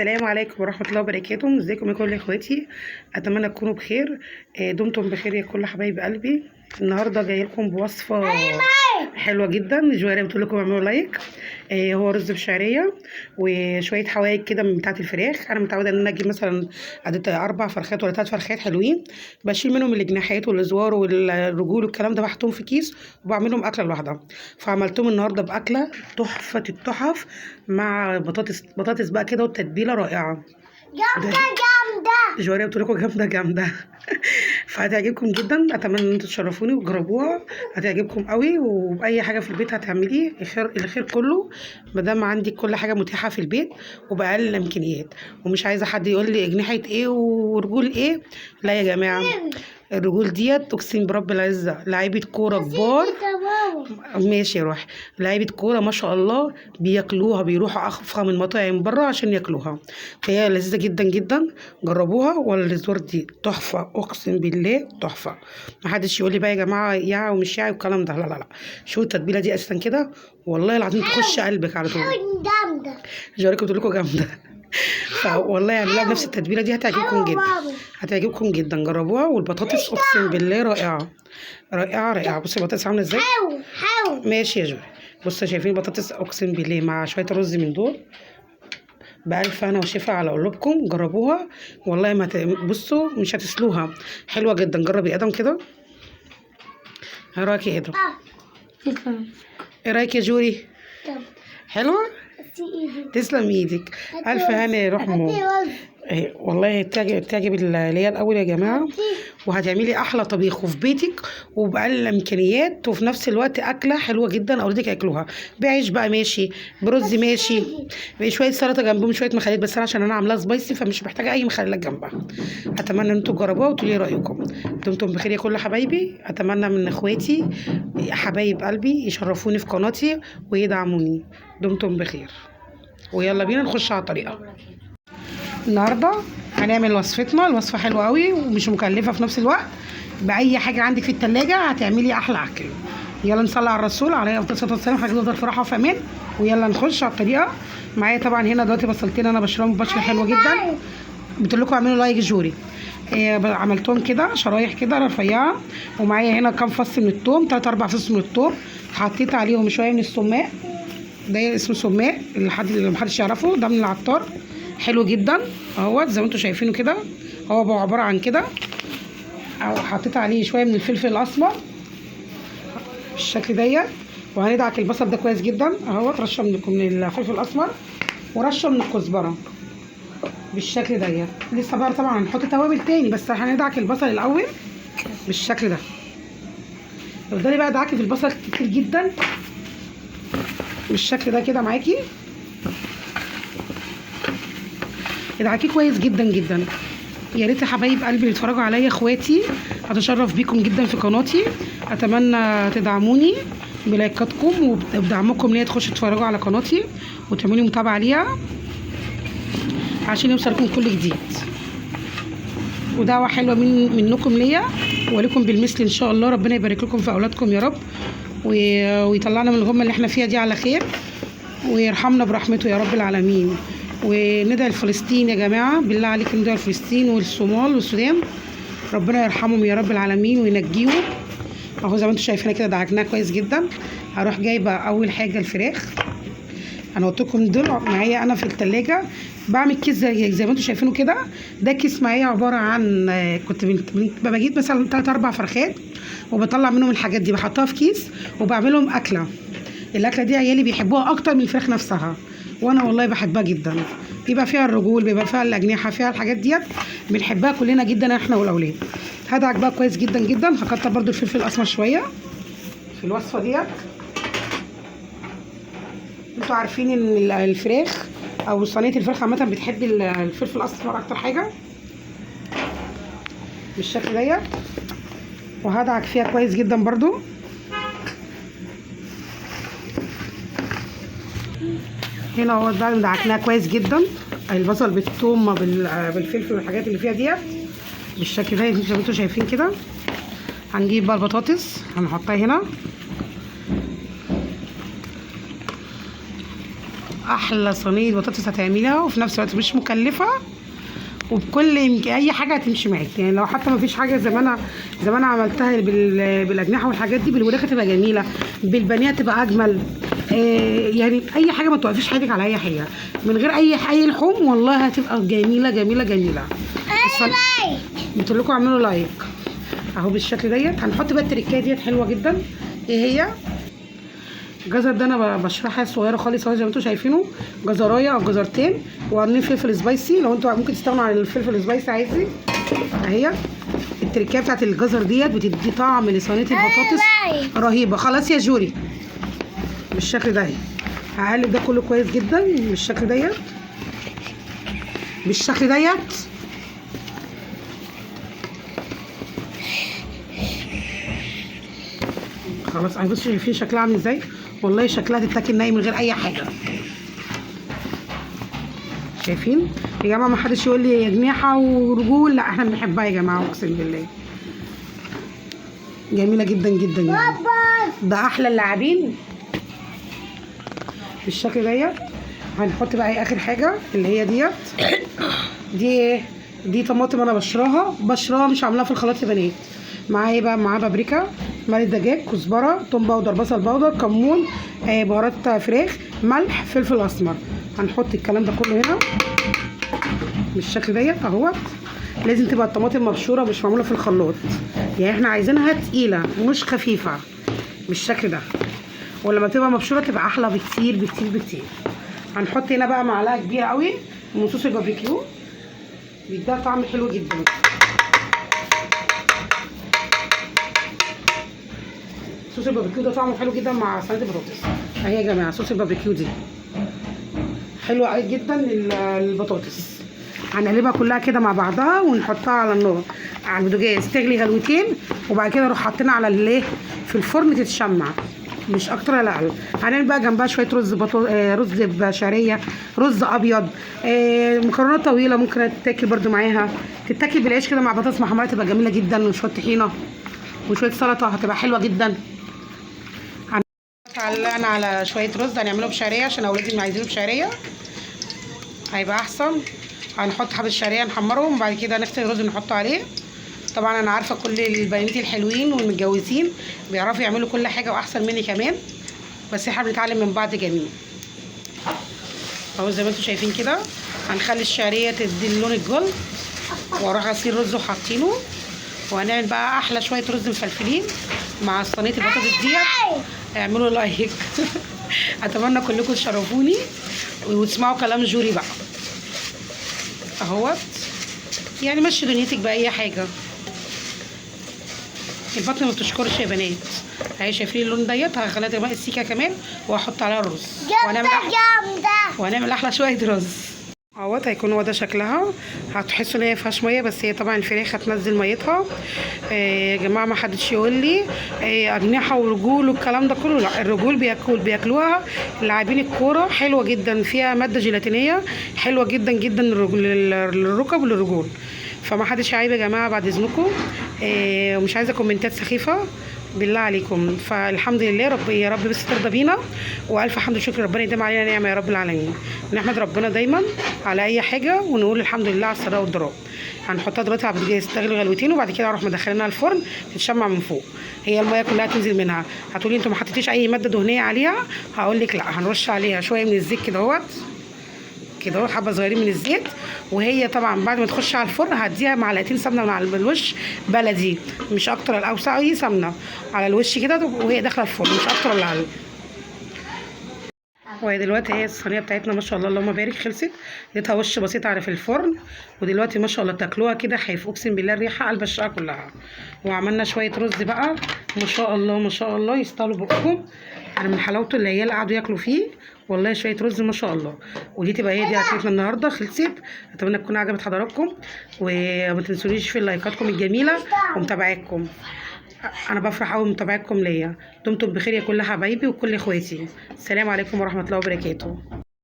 السلام عليكم ورحمة الله وبركاته. ازيكم يا كل اخواتي؟ اتمنى تكونوا بخير. دمتم بخير يا كل حبايب قلبي. النهارده جاي لكم بوصفة حلوة جدا. جواري بتقول لكم اعملوا لايك. هو رز بشعرية وشوية حوايج كده من بتاعة الفراخ. انا متعودة ان انا اجيب مثلا اديت 4 فرخات ولا 3 فرخات حلوين، بشيل منهم الجناحات والازوار والرجول والكلام ده، بحطهم في كيس وبعملهم اكله لوحدها. فعملتهم النهارده باكله تحفة التحف مع بطاطس بقى كده، والتتبيله رائعه جامدة جامدة. جواريه بتقول لكم جامده جامده. فهتعجبكم جدا. اتمنى ان انتوا تشرفوني وتجربوها، هتعجبكم قوي. واي حاجه في البيت هتعمليه الخير كله، ما دام عندك كل حاجه متاحه في البيت وباقل الامكانيات. ومش عايزه حد يقول لي اجنحه ايه ورجول ايه. لا يا جماعه، الرجول ديت اقسم برب العزه لعيبه كوره كبار. ماشي يا روح. لعيبه كوره ما شاء الله بياكلوها، بيروحوا افخم المطاعم بره عشان ياكلوها. فهي لذيذه جدا جدا، جربوها. ولا الزور دي تحفه، اقسم بالله تحفه. ما حدش يقول لي بقى يا جماعه يا ومش يا والكلام ده، لا لا لا. شو التتبيله دي اساسا كده والله العظيم تخش قلبك على طول. جامدة. جارك بتقول لكم جامده. فوالله اعملوها بنفس التتبيله دي هتعجبكم جدا، هتعجبكم جدا. جربوها. والبطاطس اقسم بالله رائعه رائعه رائعه. بصي البطاطس عامله ازاي. حاول. ماشي يا جوري. بصوا شايفين البطاطس اقسم بالله مع شويه رز من دول، بألف هنا وشفا على قلوبكم. جربوها والله ما بصوا مش هتسلوها. حلوه جدا. جربي ادم كده. ايه رايك يا ادم؟ ايه رايك يا جوري؟ حلوه. تسلم ايدك. الف هنا يا رحمه. والله تعجب الليالي الاول يا جماعه. وهتعملي احلى طبيخ وفي بيتك وباقل الامكانيات، وفي نفس الوقت اكله حلوه جدا اولادك ياكلوها. بعيش بقى ماشي، برز ماشي، بشويه سلطه جنبهم، شويه مخللات. بس انا عشان انا عاملاها سبايسي فمش محتاجه اي مخللات جنبها. اتمنى ان انتم تجربوها وتقولي رايكم. دمتم بخير يا كل حبايبي. اتمنى من اخواتي حبايب قلبي يشرفوني في قناتي ويدعموني. دمتم بخير. ويلا بينا نخش على الطريقه. النهارده هنعمل وصفتنا. الوصفه حلوه قوي ومش مكلفه في نفس الوقت. باي حاجه عندك في التلاجة هتعملي احلى اكل. يلا نصلي على الرسول عليه افضل الصلاه والسلام. حاجه تفضل في راحه وفي امان. ويلا نخش على الطريقه. معايا طبعا هنا دلوقتي بصلتين انا بشرهم بشره حلوه جدا. بتقول لكم اعملوا لايك جوري. عملتهم كده شرايح كده رفيعه. ومعايا هنا كام فص من الثوم، 3 4 فص من الثوم. حطيت عليهم شويه من السماق. ده اسمه سماق اللي محدش يعرفه، ده من العطار. حلو جدا اهوت زي ما انتم شايفينه كده. هو بقى عباره عن كده. او حطيت عليه شويه من الفلفل الاسمر بالشكل ديت. وهندعك البصل ده كويس جدا اهوت. رشه من الفلفل الاسمر ورشه من الكزبره بالشكل ديت. لسه بقى طبعا هنحط توابل تاني، بس هندعك البصل الاول بالشكل ده. افضلي بقى ادعكي في البصل كتير جدا بالشكل ده كده معاكي. ادعكيه كويس جدا جدا. يا ريت يا حبايب قلبي اللي اتفرجوا عليا اخواتي، هتشرف بيكم جدا في قناتي. اتمنى تدعموني بلايكاتكم وبدعمكم ليا، تخشوا تتفرجوا على قناتي وتعملوا متابعه ليها عشان يوصلكم كل جديد. ودعوه حلوه منكم ليا ولكم بالمثل ان شاء الله. ربنا يبارك لكم في اولادكم يا رب، ويطلعنا من الغمه اللي احنا فيها دي على خير، ويرحمنا برحمته يا رب العالمين. وندعي لفلسطين يا جماعه، بالله عليكم ندعي لفلسطين والصومال والسودان. ربنا يرحمهم يا رب العالمين وينجيهم. اهو زي ما انتم شايفين كده دعكناها كويس جدا. هروح جايبه اول حاجه الفراخ. انا قلت لكم دول معايا انا في الثلاجه. بعمل كيس زي ما انتم شايفينه كده. ده كيس معايا عباره عن كنت بجيب مثلا 3 4 فرخات وبطلع منهم الحاجات دي، بحطها في كيس وبعملهم اكله. الاكله دي عيالي بيحبوها اكتر من الفراخ نفسها، وانا والله بحبها جدا. بيبقى فيها الرجول، بيبقى فيها الاجنحه، فيها الحاجات ديت بنحبها كلنا جدا احنا والاولاد. هدعك بقى كويس جدا جدا. هكتر برده الفلفل الاسمر شويه في الوصفه ديت. انتوا عارفين ان الفراخ او صينيه الفراخ عامه بتحب الفلفل الاسمر اكتر حاجه بالشكل ديت. وهدعك فيها كويس جدا برده. هنا اهو بعد ما دعكناها كويس جدا البصل بالثوم بالفلفل والحاجات اللي فيها ديت بالشكل ده زي ما انتم شايفين كده. هنجيب بقى البطاطس هنحطها هنا احلى صينيه بطاطس هتعمليها، وفي نفس الوقت مش مكلفه، وبكل اي حاجه هتمشي معاك. يعني لو حتى ما فيش حاجه زي ما انا عملتها بالاجنحه والحاجات دي، بالوراك هتبقى جميله، بالبانيه هتبقى اجمل. يعني اي حاجه، ما توقفيش حياتك على اي حاجه من غير اي لحوم، والله هتبقى جميله جميله جميله. قلت لكم اعملوا لايك اهو بالشكل ديت. هنحط بقى التركايه ديت حلوه جدا. ايه هي؟ الجزر ده انا بشرحها صغيره خالص اهو زي ما انتم شايفينه، جزرايه او جزرتين، وقرنين فلفل سبايسي، لو انتوا ممكن تستغنوا عن الفلفل سبايسي عادي. اهي التركايه بتاعت الجزر ديت بتدي طعم لصينيه البطاطس رهيبه. خلاص يا جوري بالشكل ده. هقلب ده كله كويس جدا بالشكل ديت خلاص. اهي بصوا شايفين شكلها عامل ازاي؟ والله شكلها تتاكل ناي من غير اي حاجه. شايفين يا جماعه؟ ما حدش يقول لي اجنحه ورجول، لا احنا بنحبها يا جماعه اقسم بالله. جميله جدا جدا يعني. ده احلى اللاعبين بالشكل ديت. هنحط بقى ايه اخر حاجه اللي هي ديت. دي ايه؟ دي طماطم انا بشراها مش عاملاها في الخلاط يا بنات. معاها ايه بقى؟ معاها بابريكا، مرق دجاج، كزبره، توم باودر، بصل باودر، كمون، بهارات فراخ، ملح، فلفل اسمر. هنحط الكلام ده كله هنا بالشكل ديت اهوت. لازم تبقى الطماطم مبشوره مش معموله في الخلاط، يعني احنا عايزينها تقيله مش خفيفه بالشكل ده، ولما تبقى مبشوره تبقى احلى بكتير بكتير بكتير. هنحط هنا بقى معلقه كبيره قوي من صوص الباربيكيو، بيديها طعم حلو جدا. صوص الباربيكيو ده طعمه حلو جدا مع صينيه البطاطس. اهي يا جماعه صوص الباربيكيو دي حلوه جدا للبطاطس. هنقلبها كلها كده مع بعضها ونحطها على النار على البوتاجاز تغلي غلوتين، وبعد كده نروح حاطينها على الايه في الفرن تتشمع مش اكتر ولا اقل. هنعمل بقى جنبها شويه رز رز بشعريه، رز ابيض، مكرونه طويله ممكن تتاكل برده معاها، تتاكل بالعيش كده مع بطاطس محمره تبقى جميله جدا، وشويه طحينه وشويه سلطه هتبقى حلوه جدا. علقنا على شويه رز هنعمله بشعريه عشان اولادي عايزينه بشعريه هيبقى احسن. هنحط حبه الشعريه نحمرهم، وبعد كده نغسل الرز نحطه عليه. طبعا انا عارفه كل البنات الحلوين والمتجوزين بيعرفوا يعملوا كل حاجه واحسن مني كمان، بس احنا بنتعلم من بعض جميل اهو زي ما انتم شايفين كده. هنخلي الشعريه تدي اللون الجولد، واروح غسيل رز وحاطينه، وهنعمل بقى احلى شويه رز مفلفلين مع صينيه البطاطس ديت. اعملوا لايك اتمنى كلكم تشرفوني وتسمعوا كلام جوري بقى اهوت. يعني مشي دنيتك باي حاجه، البطن ما بتشكرش يا بنات. اهي شايفين اللون ديت؟ هخليها تغمق السيكه كمان وهحط عليها الرز، وهنعمل احلى شويه رز اهوت. هيكون هو ده شكلها. هتحسوا ان هي فيها شويه، بس هي طبعا الفراخ هتنزل ميتها. يا جماعه ما حدش يقول لي اجنحه ورجول والكلام ده كله، لا الرجول بياكلوها لاعبين الكوره، حلوه جدا، فيها ماده جيلاتينيه حلوه جدا جدا للركب وللرجول. فما حدش عيب يا جماعه بعد اذنكم. ومش عايزه كومنتات سخيفه بالله عليكم. فالحمد لله رب يا رب بس ترضى بينا، والف حمد وشكر ربنا يديم علينا نعمه يا رب العالمين. نحمد ربنا دايما على اي حاجه ونقول الحمد لله على السراء والضراء. هنحطها دلوقتي على البوتاجاز تغلي غلوتين، وبعد كده اروح مدخلينها الفرن تتشمع من فوق، هي الميه كلها تنزل منها. هتقولي انتوا ما حطيتيش اي ماده دهنيه عليها؟ هقول لك لا، هنرش عليها شويه من الزيت كده اهوت، كده اهو حبه صغيرين من الزيت. وهي طبعا بعد ما تخش على الفرن هديها معلقتين سمنه من على الوش بلدي مش اكتر ولا اوسع، اي سمنه على الوش كده وهي داخله الفرن مش اكتر ولا اقل. وهي دلوقتي هي الصينيه بتاعتنا ما شاء الله اللهم بارك خلصت، اديتها وش بسيط على في الفرن، ودلوقتي ما شاء الله تاكلوها كده حيف اقسم بالله الريحه قلب الشقه كلها. وعملنا شويه رز بقى ما شاء الله ما شاء الله يستاهلوا بقكم. انا من حلاوته اللي العيال قعدوا ياكلوا فيه والله شويه رز ما شاء الله. ودي تبقى هي دي اكلتنا النهارده خلصت. اتمنى تكون عجبت حضراتكم، وما تنسونيش في لايكاتكم الجميله ومتابعتكم. انا بفرح قوي بمتابعتكم ليا. دمتم بخير يا كل حبايبي وكل اخواتي. السلام عليكم ورحمه الله وبركاته.